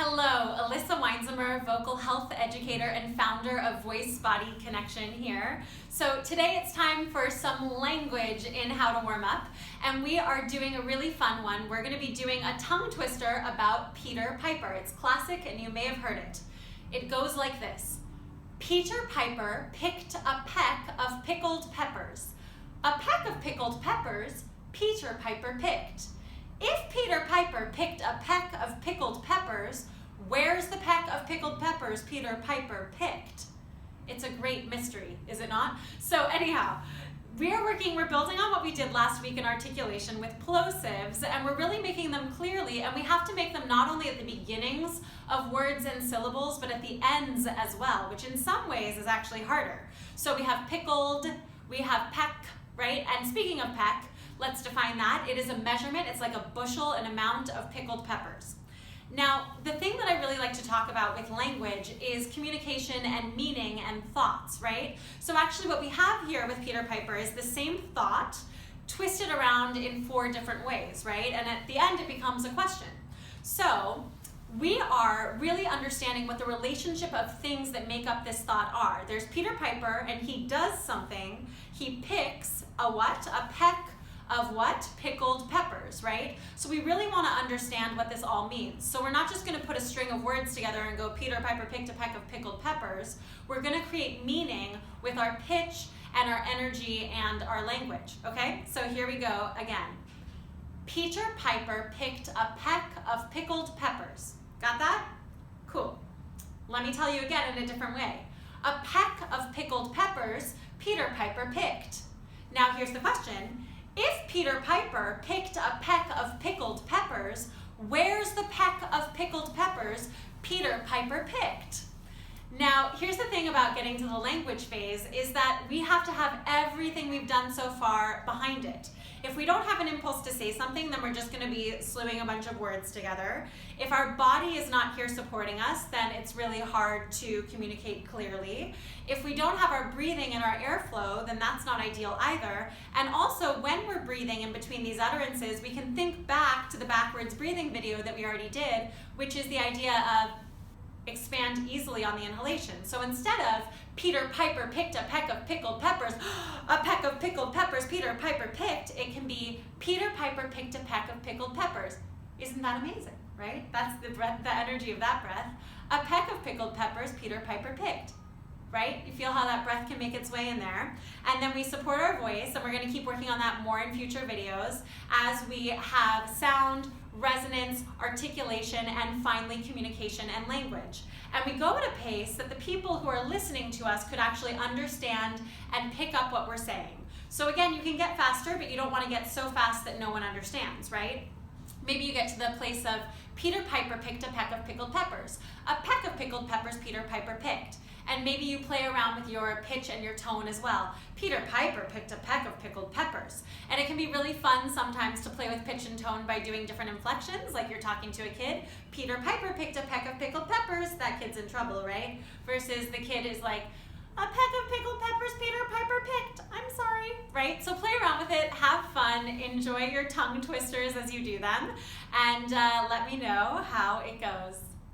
Hello, Alyssa Weinzimmer, vocal health educator and founder of Voice-Body Connection here. So today it's time for some language in How to Warm Up, and we are doing a really fun one. We're going to be doing a tongue twister about Peter Piper. It's classic and you may have heard it. It goes like this. Peter Piper picked a peck of pickled peppers. A peck of pickled peppers Peter Piper picked. If Peter Piper picked a peck of pickled peppers, where's the peck of pickled peppers Peter Piper picked? It's a great mystery, is it not? So anyhow, we're building on what we did last week in articulation with plosives, and we're really making them clearly, and we have to make them not only at the beginnings of words and syllables, but at the ends as well, which in some ways is actually harder. So we have pickled, we have peck, right? And speaking of peck, let's define that. It is a measurement. It's like a bushel, an amount of pickled peppers. Now, the thing that I really like to talk about with language is communication and meaning and thoughts, right? So actually what we have here with Peter Piper is the same thought twisted around in 4 different ways, right? And at the end, it becomes a question. So we are really understanding what the relationship of things that make up this thought are. There's Peter Piper, and he does something. He picks a what? A peck of what? Pickled peppers, right? So we really want to understand what this all means. So we're not just going to put a string of words together and go, Peter Piper picked a peck of pickled peppers. We're going to create meaning with our pitch and our energy and our language, okay? So here we go again. Peter Piper picked a peck of pickled peppers. Got that? Cool. Let me tell you again in a different way. A peck of pickled peppers Peter Piper picked. Now here's the question. If Peter Piper picked a peck of pickled peppers, where's the peck of pickled peppers Peter Piper picked? Now, here's the thing about getting to the language phase is that we have to have everything we've done so far behind it. If we don't have an impulse to say something, then we're just going to be slewing a bunch of words together. If our body is not here supporting us, then it's really hard to communicate clearly. If we don't have our breathing and our airflow, then that's not ideal either. And also, when we're breathing in between these utterances, we can think back to the backwards breathing video that we already did, which is the idea of expand easily on the inhalation. So instead of Peter Piper picked a peck of pickled peppers, a peck of pickled peppers Peter Piper picked, it can be Peter Piper picked a peck of pickled peppers. Isn't that amazing, right? That's the breath, the energy of that breath. A peck of pickled peppers Peter Piper picked, right? You feel how that breath can make its way in there. And then we support our voice, and we're going to keep working on that more in future videos as we have sound, resonance, articulation, and finally communication and language. And we go at a pace that the people who are listening to us could actually understand and pick up what we're saying. So again, you can get faster, but you don't want to get so fast that no one understands, right? Maybe you get to the place of Peter Piper picked a peck of pickled peppers. A peck of pickled peppers Peter Piper picked. And maybe you play around with your pitch and your tone as well. Peter Piper picked a peck of pickled peppers. And it can be really fun sometimes to play with pitch and tone by doing different inflections, like you're talking to a kid. Peter Piper picked a peck of pickled peppers. That kid's in trouble, right? Versus the kid is like, a peck of pickled peppers Peter Piper picked. I'm sorry, right? So play around with it, have fun, enjoy your tongue twisters as you do them, and let me know how it goes.